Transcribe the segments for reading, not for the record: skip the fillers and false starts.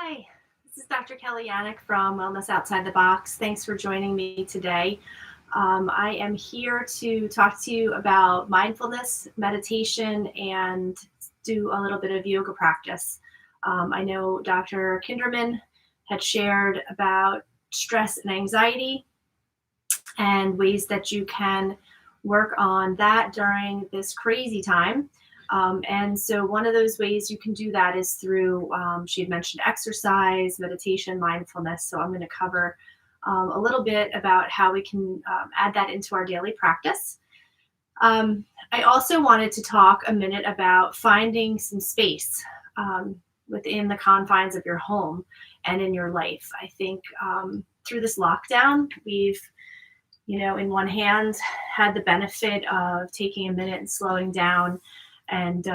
Hi, this is Dr. Kelly Yannick from Wellness Outside the Box. Thanks for joining me today. I am here to talk to you about mindfulness, meditation, and do a little bit of yoga practice. I know Dr. Kinderman had shared about stress and anxiety and ways that you can work on that during this crazy time. And so one of those ways you can do that is through, she had mentioned exercise, meditation, mindfulness. So I'm going to cover a little bit about how we can add that into our daily practice. I also wanted to talk a minute about finding some space within the confines of your home and in your life. I think through this lockdown, we've in one hand, had the benefit of taking a minute and slowing down and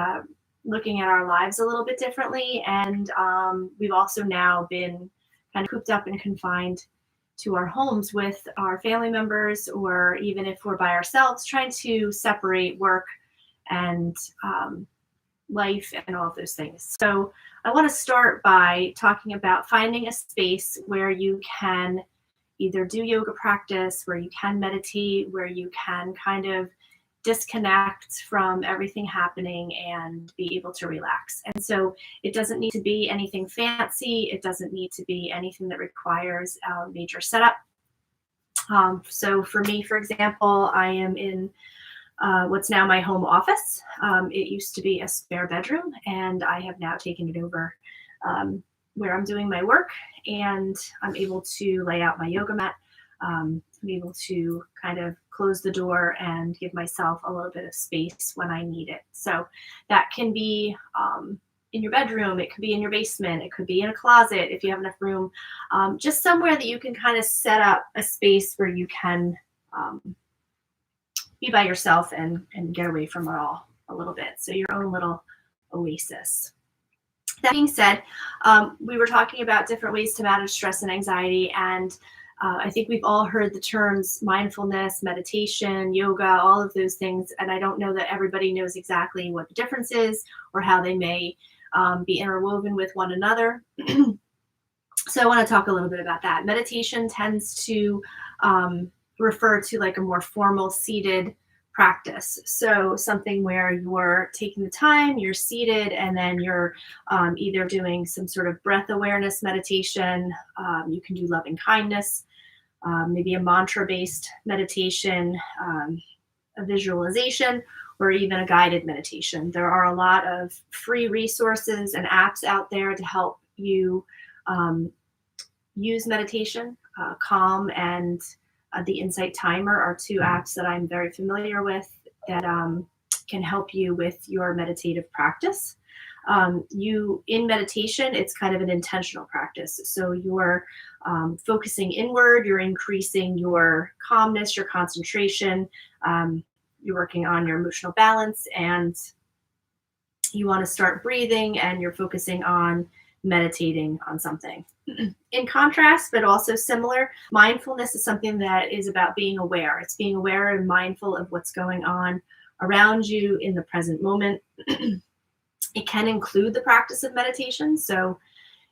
looking at our lives a little bit differently. And we've also now been kind of cooped up and confined to our homes with our family members, or even if we're by ourselves, trying to separate work and life and all of those things. So I want to start by talking about finding a space where you can either do yoga practice, where you can meditate, where you can kind of disconnect from everything happening and be able to relax. And so it doesn't need to be anything fancy. It doesn't need to be anything that requires a major setup. So for me, for example, I am in what's now my home office. It used to be a spare bedroom, and I have now taken it over where I'm doing my work, and I'm able to lay out my yoga mat. I'm able to kind of close the door and give myself a little bit of space when I need it. So that can be in your bedroom, it could be in your basement, it could be in a closet if you have enough room, just somewhere that you can kind of set up a space where you can be by yourself and get away from it all a little bit. So your own little oasis. That being said, we were talking about different ways to manage stress and anxiety, and I think we've all heard the terms mindfulness, meditation, yoga, all of those things, and I don't know that everybody knows exactly what the difference is or how they may be interwoven with one another. So I want to talk a little bit about that. Meditation tends to refer to like a more formal seated practice. So something where you're taking the time, you're seated, and then you're either doing some sort of breath awareness meditation. You can do loving kindness, maybe a mantra-based meditation, a visualization, or even a guided meditation. There are a lot of free resources and apps out there to help you use meditation. Calm and the Insight Timer are two apps that I'm very familiar with that can help you with your meditative practice. In meditation, it's kind of an intentional practice. So you're focusing inward, you're increasing your calmness, your concentration, you're working on your emotional balance, and you want to start breathing, and you're focusing on meditating on something. In contrast, but also similar, mindfulness is something that is about being aware. It's being aware and mindful of what's going on around you in the present moment. It can include the practice of meditation. So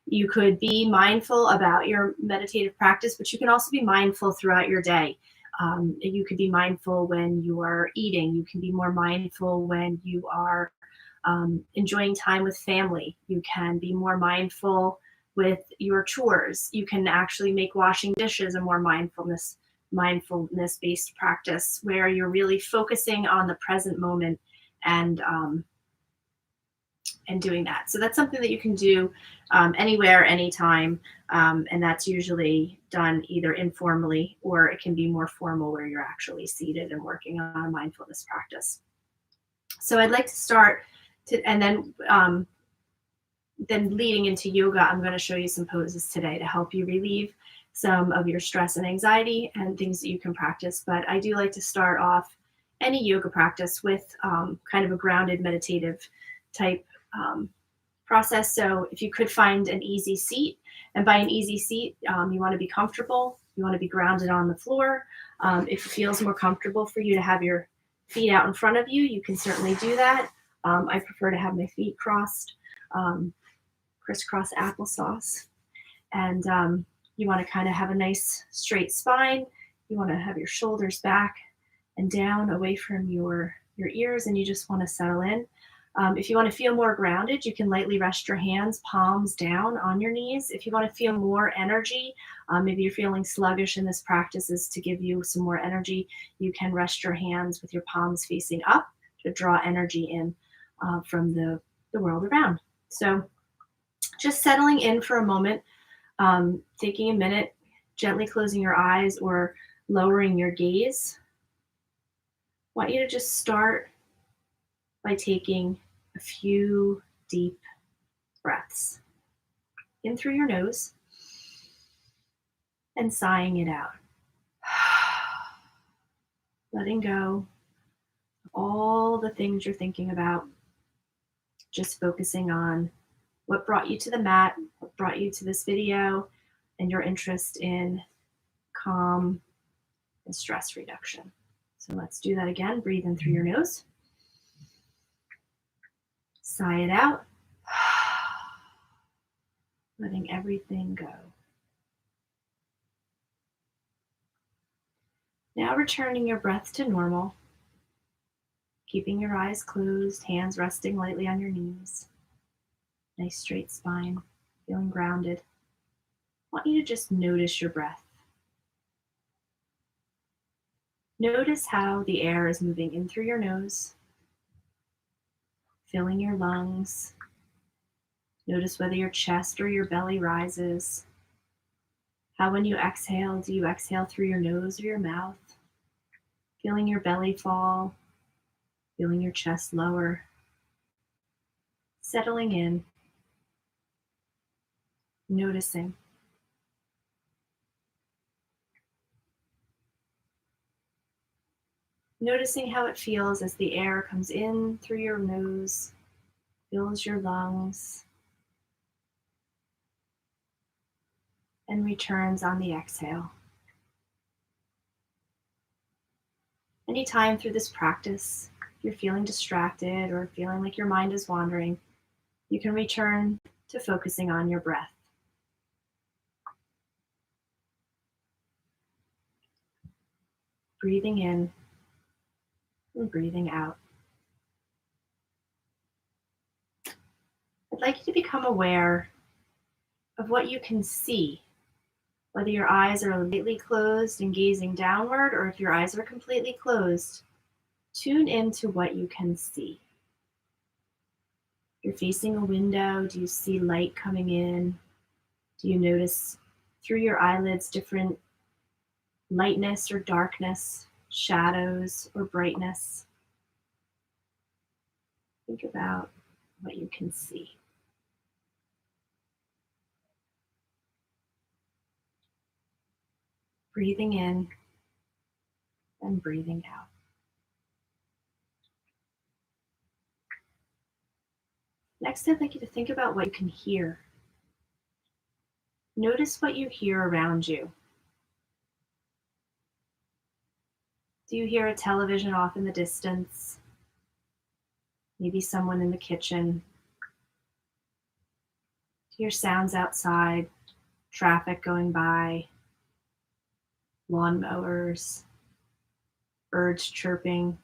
you could be mindful about your meditative practice, but you can also be mindful throughout your day. You could be mindful when you are eating. You can be more mindful when you are enjoying time with family. You can be more mindful with your chores. You can actually make washing dishes a more mindfulness-based practice where you're really focusing on the present moment and doing that. So that's something that you can do anywhere, anytime, and that's usually done either informally or it can be more formal where you're actually seated and working on a mindfulness practice. So I'd like to start and then leading into yoga, I'm going to show you some poses today to help you relieve some of your stress and anxiety and things that you can practice. But I do like to start off any yoga practice with kind of a grounded meditative type process. So if you could find an easy seat, and by an easy seat, you want to be comfortable. You want to be grounded on the floor. If it feels more comfortable for you to have your feet out in front of you, you can certainly do that. I prefer to have my feet crossed crisscross applesauce. And you want to kind of have a nice straight spine. You want to have your shoulders back and down away from your ears, and you just want to settle in. If you want to feel more grounded, you can lightly rest your hands, palms down on your knees. If you want to feel more energy, maybe you're feeling sluggish and this practice is to give you some more energy, you can rest your hands with your palms facing up to draw energy in from the world around. So just settling in for a moment, taking a minute, gently closing your eyes or lowering your gaze. I want you to just start by taking a few deep breaths in through your nose and sighing it out. Letting go of all the things you're thinking about, just focusing on what brought you to the mat, what brought you to this video, and your interest in calm and stress reduction. So let's do that again. Breathe in through your nose. Sigh it out. Letting everything go. Now returning your breath to normal. Keeping your eyes closed, hands resting lightly on your knees. Nice straight spine, feeling grounded. I want you to just notice your breath. Notice how the air is moving in through your nose, filling your lungs. Notice whether your chest or your belly rises. How when you exhale, do you exhale through your nose or your mouth? Feeling your belly fall, feeling your chest lower. Settling in, noticing. Noticing how it feels as the air comes in through your nose, fills your lungs, and returns on the exhale. Anytime through this practice, if you're feeling distracted or feeling like your mind is wandering, you can return to focusing on your breath. Breathing in and breathing out. I'd like you to become aware of what you can see, whether your eyes are lightly closed and gazing downward, or if your eyes are completely closed, tune into what you can see. You're facing a window. Do you see light coming in? Do you notice through your eyelids different lightness or darkness, shadows or brightness? Think about what you can see. Breathing in and breathing out. Next, I'd like you to think about what you can hear. Notice what you hear around you. Do you hear a television off in the distance? Maybe someone in the kitchen. Do you hear sounds outside, traffic going by, lawnmowers, birds chirping?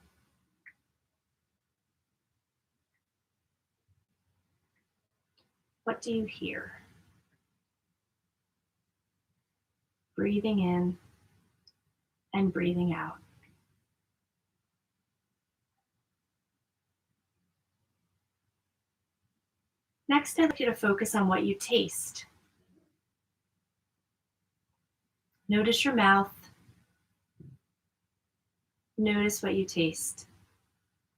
What do you hear? Breathing in and breathing out. Next, I'd like you to focus on what you taste. Notice your mouth. Notice what you taste.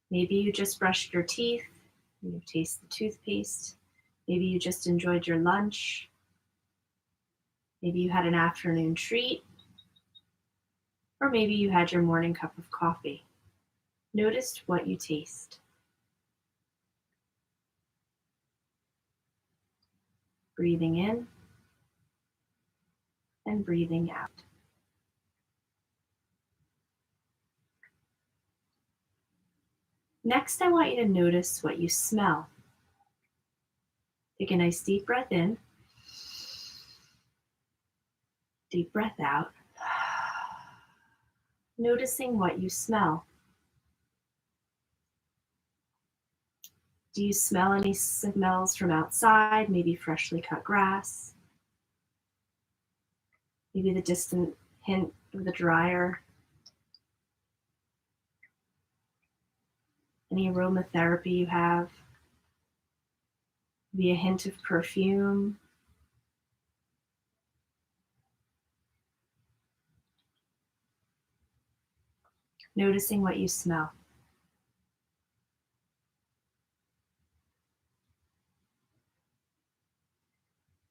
Maybe you just brushed your teeth. You taste the toothpaste. Maybe you just enjoyed your lunch. Maybe you had an afternoon treat. Or maybe you had your morning cup of coffee. Notice what you taste. Breathing in and breathing out. Next, I want you to notice what you smell. Take a nice deep breath in. Deep breath out. Noticing what you smell. Do you smell any smells from outside? Maybe freshly cut grass. Maybe the distant hint of the dryer. Any aromatherapy you have. Maybe a hint of perfume. Noticing what you smell.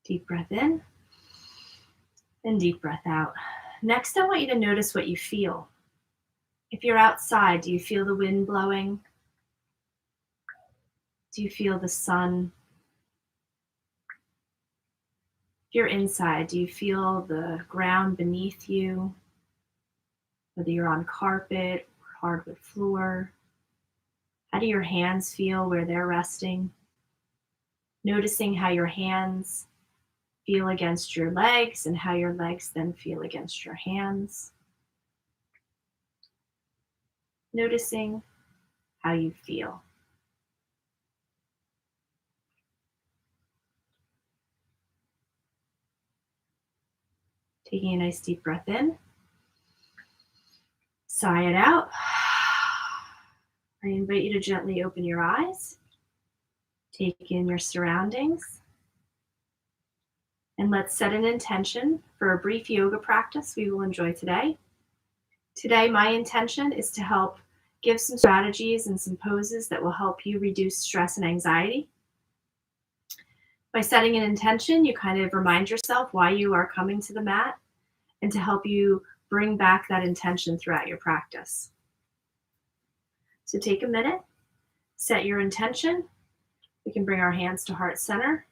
Deep breath in and deep breath out. Next, I want you to notice what you feel. If you're outside, do you feel the wind blowing? Do you feel the sun? If you're inside, do you feel the ground beneath you? Whether you're on carpet or hardwood floor. How do your hands feel where they're resting? Noticing how your hands feel against your legs and how your legs then feel against your hands. Noticing how you feel. Taking a nice deep breath in. Sigh it out. I invite you to gently open your eyes. Take in your surroundings. And let's set an intention for a brief yoga practice we will enjoy today. Today, my intention is to help give some strategies and some poses that will help you reduce stress and anxiety. By setting an intention, you kind of remind yourself why you are coming to the mat and to help you bring back that intention throughout your practice. So take a minute, set your intention. We can bring our hands to heart center.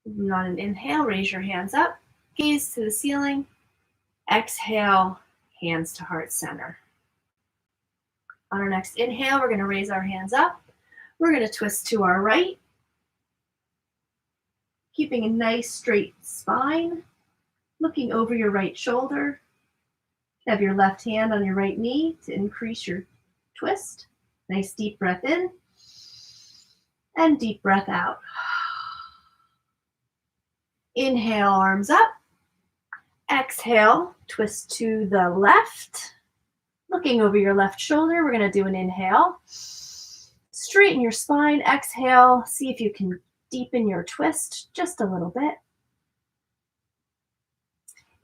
On an inhale, raise your hands up, gaze to the ceiling. Exhale, hands to heart center. On our next inhale, we're going to raise our hands up. We're going to twist to our right, keeping a nice straight spine, looking over your right shoulder. Have your left hand on your right knee to increase your twist. Nice deep breath in and deep breath out. Inhale, arms up. Exhale, twist to the left. Looking over your left shoulder, we're going to do an inhale. Straighten your spine. Exhale, see if you can deepen your twist just a little bit.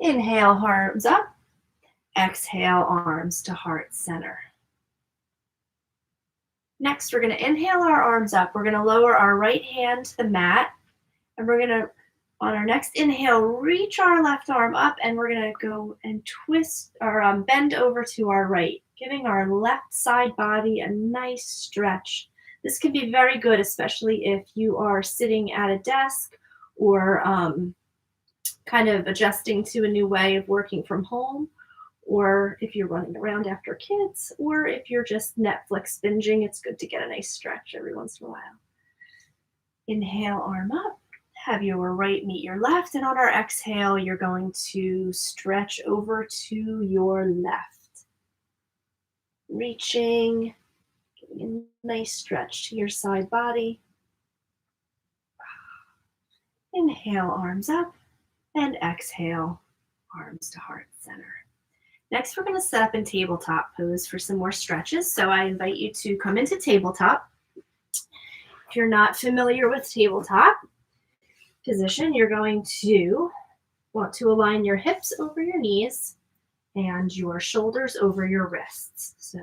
Inhale, arms up. Exhale, arms to heart center. Next, we're going to inhale our arms up. We're going to lower our right hand to the mat. And we're going to, on our next inhale, reach our left arm up. And we're going to go and twist or bend over to our right, giving our left side body a nice stretch. This can be very good, especially if you are sitting at a desk or kind of adjusting to a new way of working from home, or if you're running around after kids, or if you're just Netflix binging, it's good to get a nice stretch every once in a while. Inhale, arm up. Have your right meet your left, and on our exhale, you're going to stretch over to your left. Reaching, giving a nice stretch to your side body. Inhale, arms up, and exhale, arms to heart center. Next, we're going to set up in tabletop pose for some more stretches. So I invite you to come into tabletop. If you're not familiar with tabletop position, you're going to want to align your hips over your knees and your shoulders over your wrists. So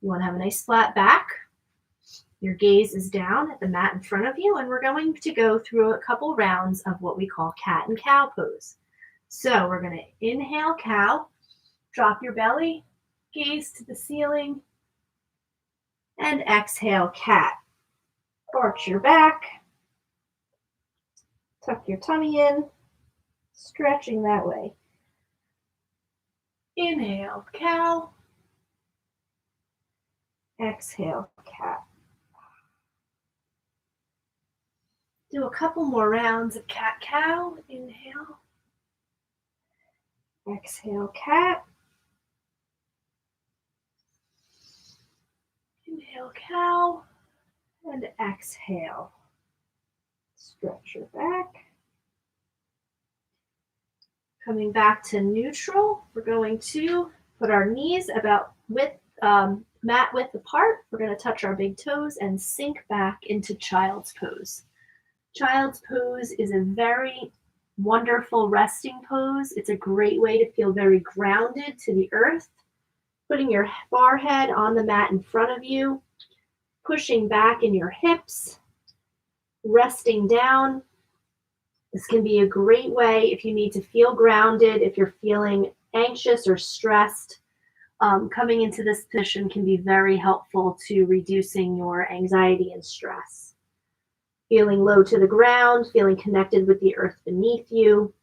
you want to have a nice flat back. Your gaze is down at the mat in front of you, and we're going to go through a couple rounds of what we call cat and cow pose. So we're going to inhale cow. Drop your belly, gaze to the ceiling, and exhale, cat. Arch your back, tuck your tummy in, stretching that way. Inhale, cow. Exhale, cat. Do a couple more rounds of cat-cow. Inhale. Exhale, cat. Inhale, cow. And exhale. Stretch your back. Coming back to neutral, we're going to put our knees about mat width apart. We're going to touch our big toes and sink back into child's pose. Child's pose is a very wonderful resting pose. It's a great way to feel very grounded to the earth. Putting your forehead on the mat in front of you, pushing back in your hips, resting down. This can be a great way if you need to feel grounded, if you're feeling anxious or stressed. Coming into this position can be very helpful to reducing your anxiety and stress. Feeling low to the ground, feeling connected with the earth beneath you.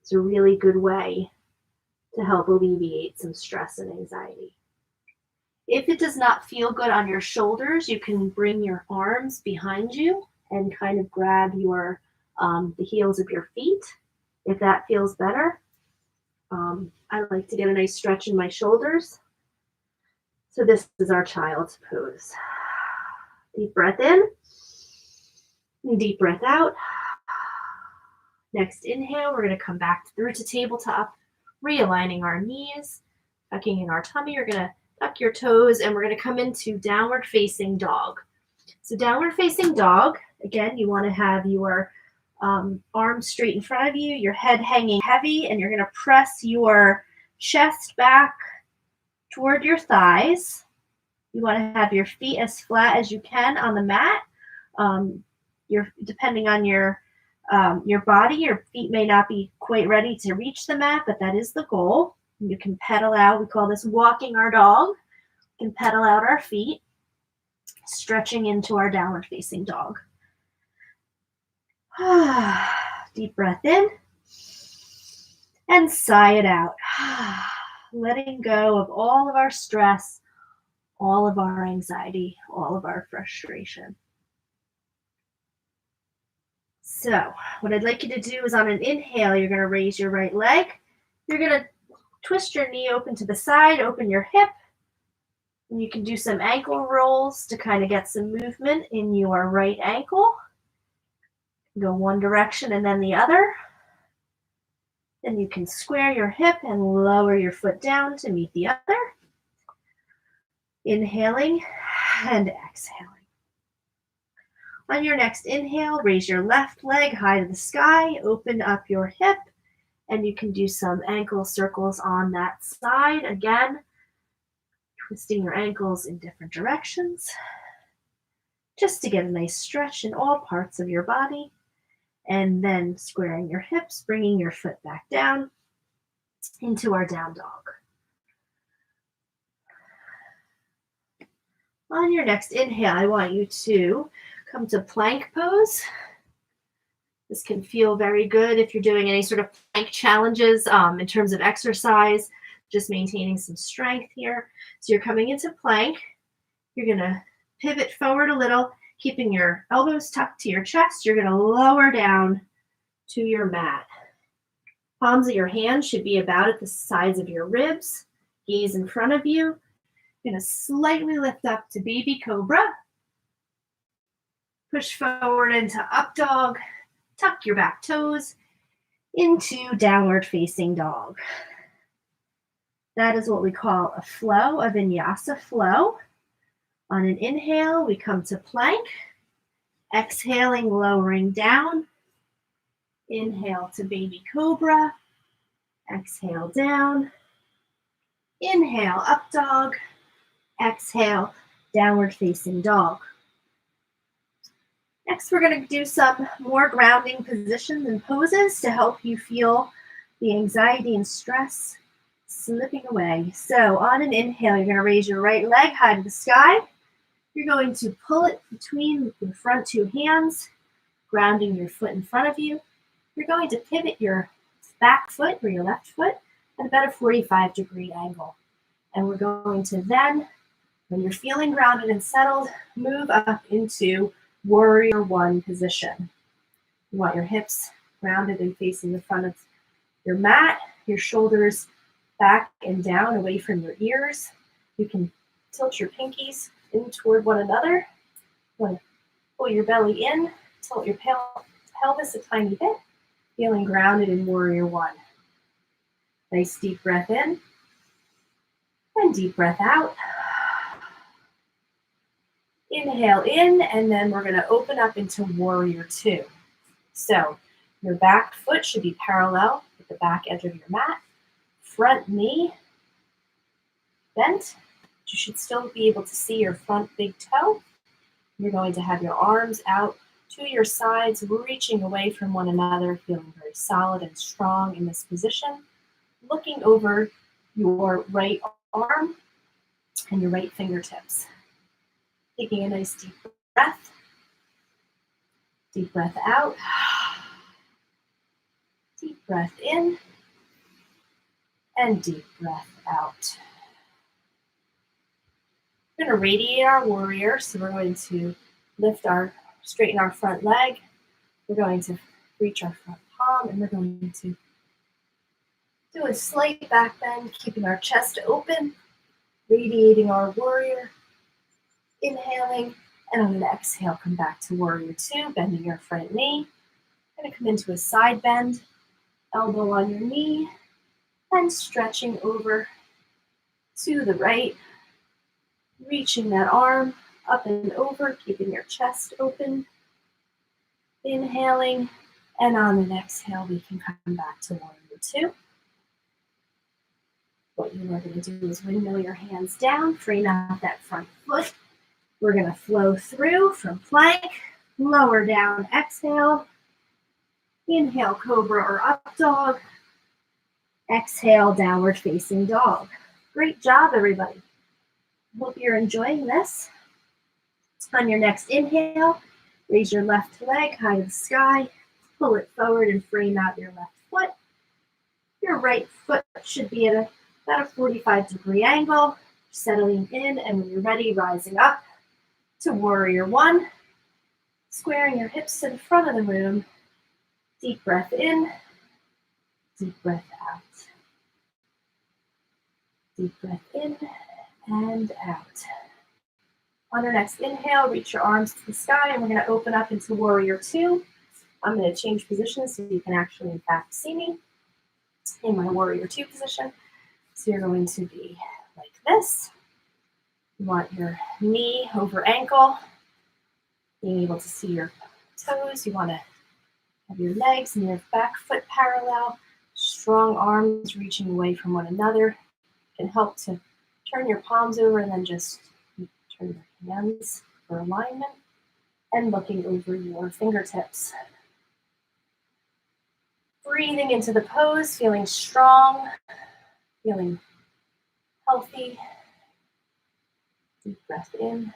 It's a really good way to help alleviate some stress and anxiety. If it does not feel good on your shoulders, you can bring your arms behind you and kind of grab your the heels of your feet, if that feels better. I like to get a nice stretch in my shoulders. So this is our child's pose. Deep breath in, deep breath out. Next inhale, we're going to come back through to tabletop, realigning our knees, tucking in our tummy. We're going to tuck your toes, and we're going to come into downward facing dog. So downward facing dog, again, you want to have your arms straight in front of you, your head hanging heavy, and you're going to press your chest back toward your thighs. You want to have your feet as flat as you can on the mat. Depending on your body, your feet may not be quite ready to reach the mat, but that is the goal. You can pedal out. We call this walking our dog. We can pedal out our feet, stretching into our downward facing dog. Deep breath in and sigh it out. Letting go of all of our stress, all of our anxiety, all of our frustration. So what I'd like you to do is on an inhale, you're going to raise your right leg. You're going to twist your knee open to the side, open your hip. And you can do some ankle rolls to kind of get some movement in your right ankle. Go one direction and then the other. Then you can square your hip and lower your foot down to meet the other. Inhaling and exhaling. On your next inhale, raise your left leg high to the sky, open up your hip, and you can do some ankle circles on that side. Again, twisting your ankles in different directions, just to get a nice stretch in all parts of your body. And then squaring your hips, bringing your foot back down into our down dog. On your next inhale, I want you to come to plank pose. This can feel very good if you're doing any sort of plank challenges in terms of exercise, just maintaining some strength here. So you're coming into plank. You're going to pivot forward a little, keeping your elbows tucked to your chest. You're going to lower down to your mat. Palms of your hands should be about at the sides of your ribs. Gaze in front of you. You're going to slightly lift up to baby cobra. Push forward into up dog. Tuck your back toes into downward facing dog. That is what we call a flow, a vinyasa flow. On an inhale, we come to plank. Exhaling, lowering down. Inhale to baby cobra. Exhale down. Inhale, up dog. Exhale, downward facing dog. Next, we're going to do some more grounding positions and poses to help you feel the anxiety and stress slipping away. So on an inhale, you're going to raise your right leg high to the sky. You're going to pull it between your front two hands, grounding your foot in front of you. You're going to pivot your back foot or your left foot at about a 45-degree angle. And we're going to then, when you're feeling grounded and settled, move up into Warrior One position. You want your hips grounded and facing the front of your mat, your shoulders back and down away from your ears. You can tilt your pinkies in toward one another. You want to pull your belly in, tilt your pelvis a tiny bit, feeling grounded in Warrior One. Nice deep breath in and deep breath out. Inhale in, and then we're going to open up into Warrior Two. So your back foot should be parallel with the back edge of your mat. Front knee bent. You should still be able to see your front big toe. You're going to have your arms out to your sides, reaching away from one another, feeling very solid and strong in this position. Looking over your right arm and your right fingertips. Taking a nice deep breath. Deep breath out. Deep breath in. And deep breath out. We're going to radiate our warrior. So we're going to straighten our front leg. We're going to reach our front palm, and we're going to do a slight back bend, keeping our chest open, radiating our warrior. Inhaling, and on an exhale, come back to Warrior Two, bending your front knee. Going to come into a side bend, elbow on your knee, and stretching over to the right, reaching that arm up and over, keeping your chest open. Inhaling, and on an exhale, we can come back to Warrior Two. What you are going to do is windmill your hands down, frame out that front foot. We're going to flow through from plank, lower down, exhale. Inhale, Cobra or Up Dog. Exhale, Downward Facing Dog. Great job, everybody. Hope you're enjoying this. On your next inhale, raise your left leg high to the sky, pull it forward and frame out your left foot. Your right foot should be at about a 45-degree angle, settling in, and when you're ready, rising up to Warrior One, squaring your hips to the front of the room. Deep breath in, deep breath out. Deep breath in and out. On our next inhale, reach your arms to the sky, and we're going to open up into Warrior Two. I'm going to change positions so you can actually, in fact, see me in my Warrior Two position. So you're going to be like this. You want your knee over ankle, being able to see your toes. You want to have your legs and your back foot parallel, strong arms reaching away from one another. It can help to turn your palms over and then just turn your hands for alignment and looking over your fingertips. Breathing into the pose, feeling strong, feeling healthy. Deep breath in,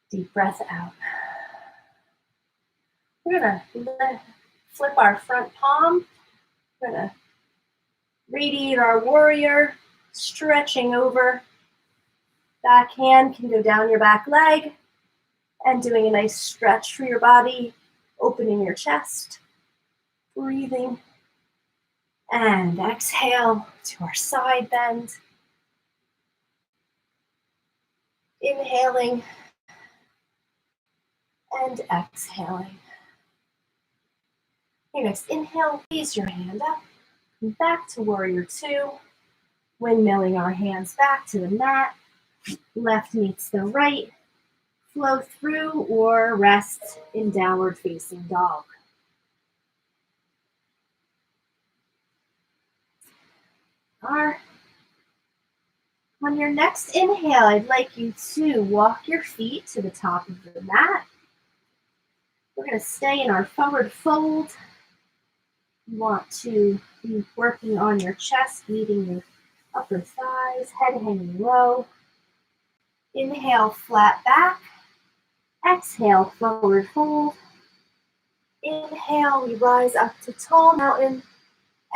deep breath out. We're going to flip our front palm. We're going to radiate our warrior, stretching over. Back hand can go down your back leg and doing a nice stretch for your body, opening your chest, breathing, and exhale to our side bend. Inhaling and exhaling. Your next inhale, raise your hand up, and back to Warrior Two, windmilling our hands back to the mat. Left meets the right, flow through or rest in Downward Facing Dog. On your next inhale, I'd like you to walk your feet to the top of the mat. We're going to stay in our forward fold. You want to be working on your chest, meeting your upper thighs, head hanging low. Inhale, flat back. Exhale, forward fold. Inhale, we rise up to tall mountain.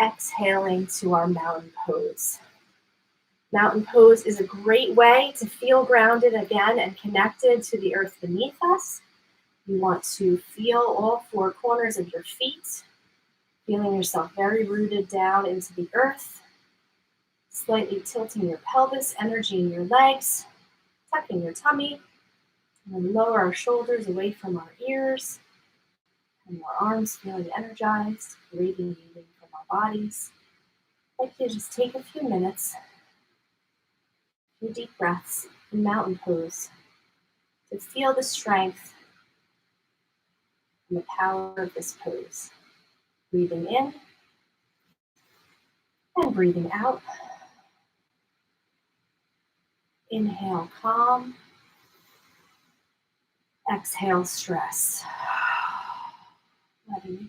Exhaling to our mountain pose. Mountain pose is a great way to feel grounded again and connected to the earth beneath us. You want to feel all four corners of your feet, feeling yourself very rooted down into the earth, slightly tilting your pelvis, energy in your legs, tucking your tummy, and then lower our shoulders away from our ears, and our arms feeling energized, radiating from our bodies. I'd like you to just take a few minutes, a few deep breaths in mountain pose to feel the strength and the power of this pose. Breathing in and breathing out. Inhale, calm. Exhale, stress. Letting it go.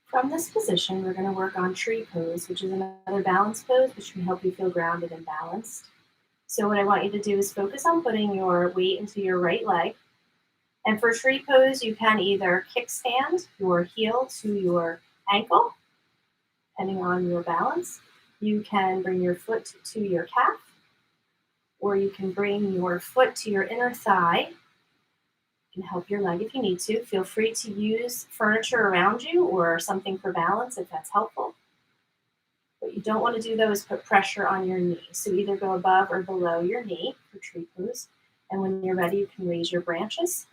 From this position, we're going to work on tree pose, which is another balance pose, which can help you feel grounded and balanced. So what I want you to do is focus on putting your weight into your right leg. And for tree pose, you can either kickstand your heel to your ankle, depending on your balance. You can bring your foot to your calf, or you can bring your foot to your inner thigh. You can help your leg if you need to. Feel free to use furniture around you or something for balance if that's helpful. What you don't want to do, though, is put pressure on your knee. So either go above or below your knee for tree pose. And when you're ready, you can raise your branches.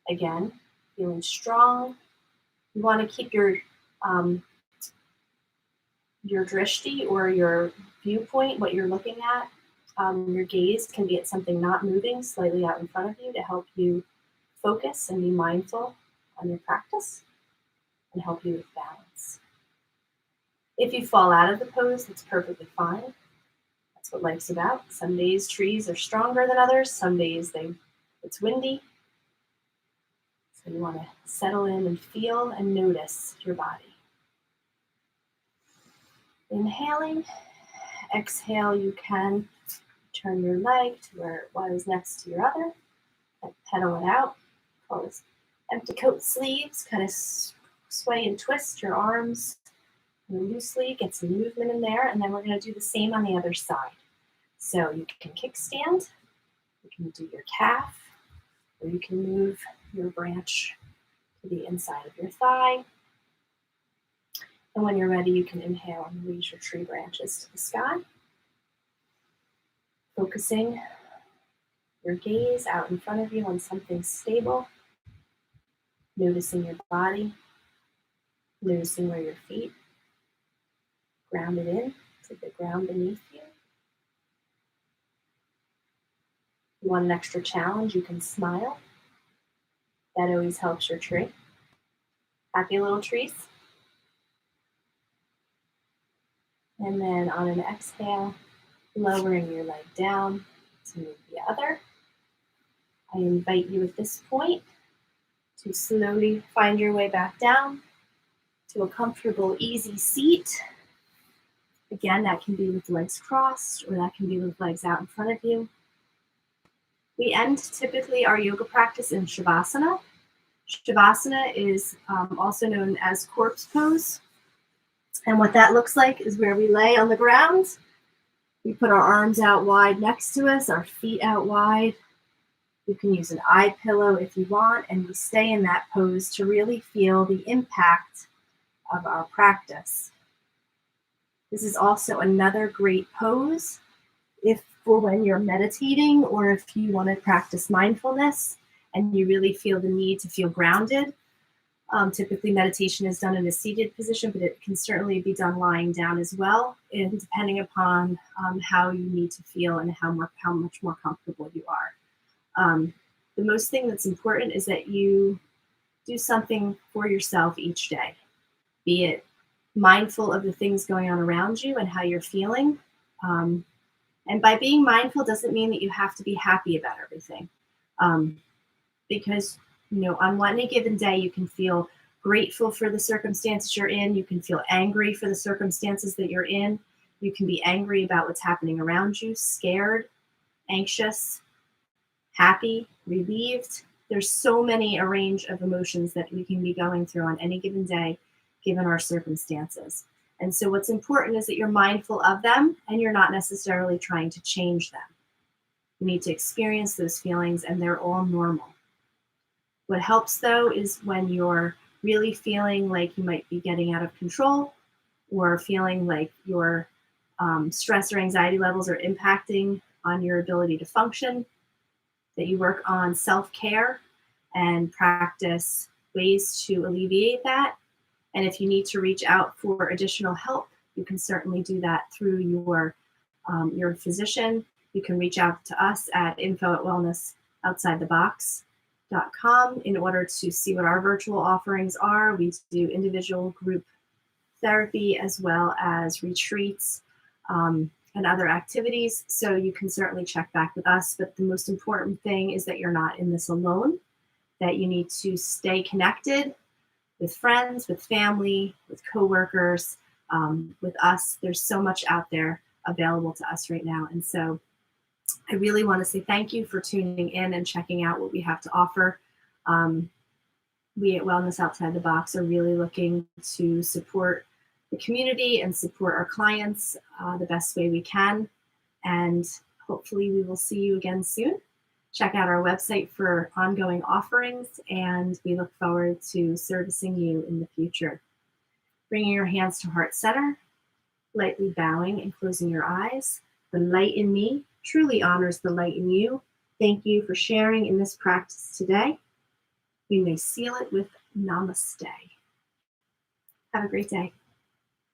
Again, feeling strong. You want to keep your drishti, or your viewpoint, what you're looking at. Your gaze can be at something not moving, slightly out in front of you, to help you focus and be mindful on your practice and help you with balance. If you fall out of the pose, that's perfectly fine. That's what life's about. Some days trees are stronger than others. Some days it's windy. So you want to settle in and feel and notice your body. Inhaling, exhale, you can turn your leg to where it was next to your other, and pedal it out. Call this empty coat sleeves, kind of sway and twist your arms loosely, get some movement in there, and then we're going to do the same on the other side. So you can kickstand, you can do your calf, or you can move your branch to the inside of your thigh. And when you're ready, you can inhale and raise your tree branches to the sky. Focusing your gaze out in front of you on something stable. Noticing your body. Noticing where your feet grounded in to the ground beneath you. If you want an extra challenge, you can smile. That always helps your tree. Happy little trees. And then on an exhale, lowering your leg down to move the other. I invite you at this point to slowly find your way back down to a comfortable, easy seat. Again, that can be with legs crossed, or that can be with legs out in front of you. We end typically our yoga practice in Savasana. Savasana is also known as corpse pose. And what that looks like is where we lay on the ground. We put our arms out wide next to us, our feet out wide. You can use an eye pillow if you want, and we stay in that pose to really feel the impact of our practice. This is also another great pose for when you're meditating, or if you want to practice mindfulness and you really feel the need to feel grounded. Typically meditation is done in a seated position, but it can certainly be done lying down as well, and depending upon how you need to feel and how much more comfortable you are. The most thing that's important is that you do something for yourself each day, be it mindful of the things going on around you and how you're feeling. And by being mindful doesn't mean that you have to be happy about everything. Because, on any given day, you can feel grateful for the circumstances you're in. You can feel angry for the circumstances that you're in. You can be angry about what's happening around you, scared, anxious, happy, relieved. There's so many a range of emotions that we can be going through on any given day, given our circumstances. And so what's important is that you're mindful of them and you're not necessarily trying to change them. You need to experience those feelings and they're all normal. What helps though is when you're really feeling like you might be getting out of control or feeling like your stress or anxiety levels are impacting on your ability to function, that you work on self-care and practice ways to alleviate that. And if you need to reach out for additional help, you can certainly do that through your physician. You can reach out to us at info@wellnessoutsidethebox.com in order to see what our virtual offerings are. We do individual group therapy as well as retreats and other activities. So you can certainly check back with us. But the most important thing is that you're not in this alone, that you need to stay connected with friends, with family, with coworkers, with us. There's so much out there available to us right now. And so I really want to say thank you for tuning in and checking out what we have to offer. We at Wellness Outside the Box are really looking to support the community and support our clients the best way we can. And hopefully we will see you again soon. Check out our website for ongoing offerings, and we look forward to servicing you in the future. Bringing your hands to heart center, lightly bowing and closing your eyes. The light in me truly honors the light in you. Thank you for sharing in this practice today. We may seal it with namaste. Have a great day.